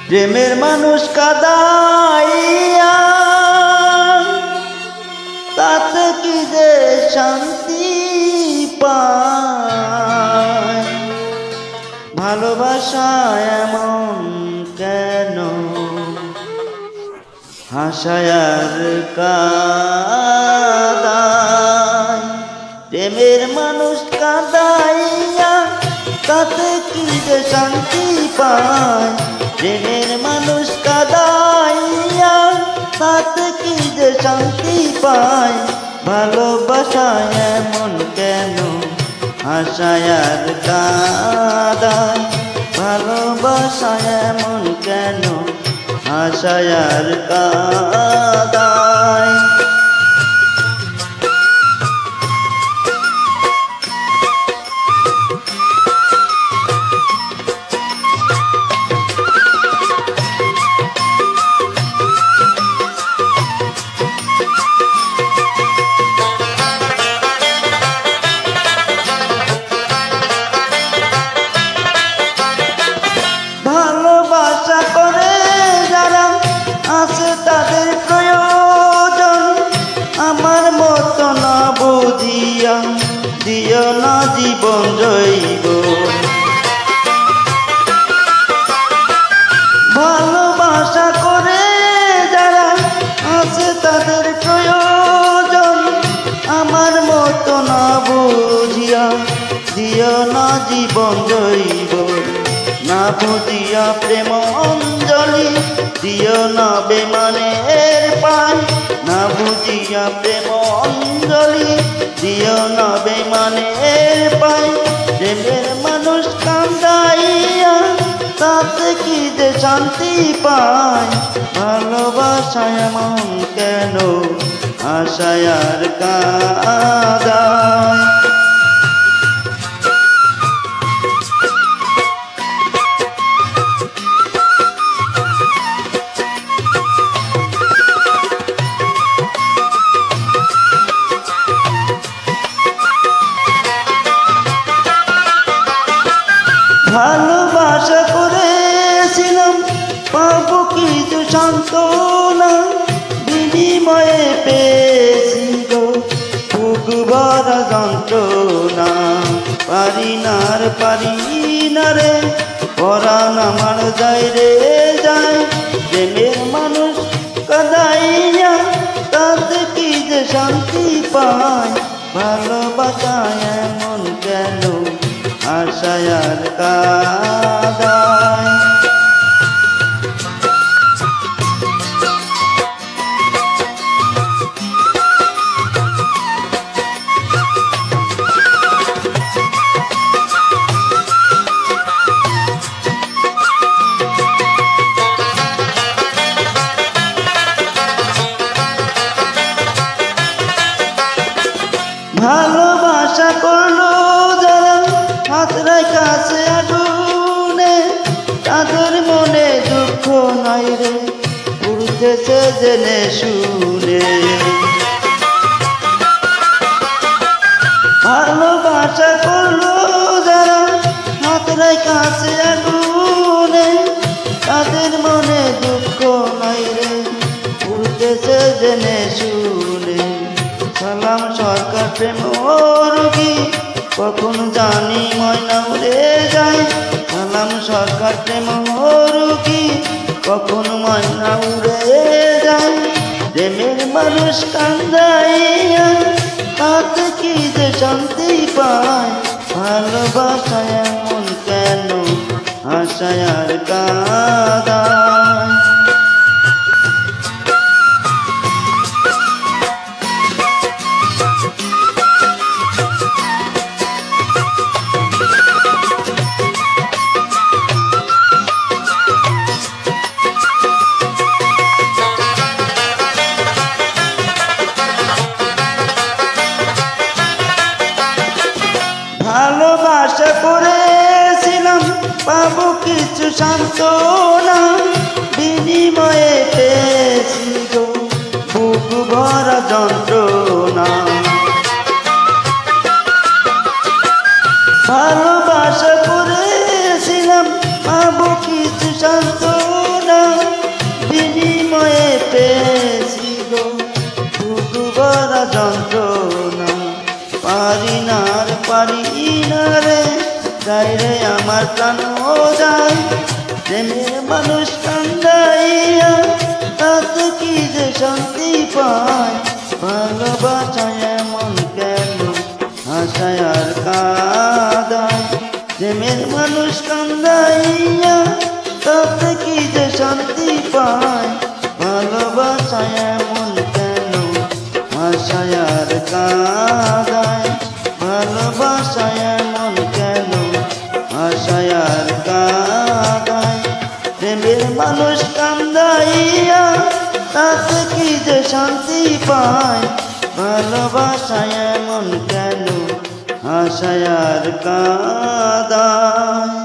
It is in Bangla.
প্রেমের মানুষ কাদাইয়া তাতে কি যে শান্তি পায়। ভালোবাসা এমন কেন হাসায় আর কাদায়। প্রেমের মানুষ কাদাইয়া তাতে কি যে শান্তি পায়। প্রেমের মানুষ কাদাইয়া তাতে কি যে শান্তি পায়। ভালোবাসা এমন কেন হাসায় আর কাদায়। ভালোবাসা এমন কেন হাসায় আর কাদায়। ভালোবাসা করে যারা আছে তাদের প্রয়োজন আমার মতো না বুঝিয়া দিও না জীবন জৈব। ভালোবাসা করে যারা আছে তাদের প্রয়োজন আমার মতো না বুঝিয়া দিও না জীবন জৈব। না বুঝিয়া প্রেম অঞ্জলি দিও না বেমানের পায়। না বুঝিয়া প্রেম অঞ্জলি দিও না বেমানের পায়। প্রেমের মানুষ কান্দাইয়া তাতে কি যে শান্তি পায়। ভালোবাসা এমন কেন হাসায় আর কাদায়। ভালোবাসা করেছিলাম পাবো কিছু সান্ত্বনা বিনিময়ে পেয়েছি গো বুক ভরা যন্ত্রণা। পারি না রে পরাণ আমার যায় রে যায়। প্রেমের মানুষ কাদাইয়া তাতে কি যে শান্তি পায়। ভালোবাসা এমন কেন হাসায় আর কাদায়। ভালোবাসা করলো যারা হাতরাই কাছে আগুনে তাদের মনে দুঃখ নাই রে উঠতেছে জেনে শুনে। ভালোবাসা করলো যারা হাতরাই কাছে আগুনে তাদের মনে দুঃখ নাই রে উঠতেছে জেনে শুনে। সালাম সরকার প্রেম রোগী কখন জানি ময়না উড়ে যায়। সালাম সরকার প্রেম রোগী কখন ময়না উড়ে যায়। প্রেমের মানুষ কান্দাইয়া তাতে কি যে শান্তি পায়। ভালোবাসা এমন কেন হাসায় আর কাদায়। ভালোবাসা করেছিলাম পাবো কিছু সান্ত্বনা বিনিময়ে পেয়েছি গো বুক ভরা যন্ত্রণা। ভালোবাসা করেছিলাম পাবো কিছু সান্ত্বনা যন্ত্রণা পারি না রে যাই রে আমার প্রাণ যায় প্রেমের মানুষ কান্দাইয়া তাতে কি যে শান্তি পায় ভালোবাসায় এমন কেন হাসায় আর কাঁদায় প্রেমের মানুষ কান্দাইয়া তাতে কি যে শান্তি পায় ভালোবাসায় এমন কেন হাসায় আর কাঁদায় ভালোবাসায় এমন কেন হাসায় আর কাঁদায় প্রেমের মানুষ কান্দাইয়া তাতে কি যে শান্তি পায় ভালোবাসায় এমন কেন হাসায় আর কাঁদায়।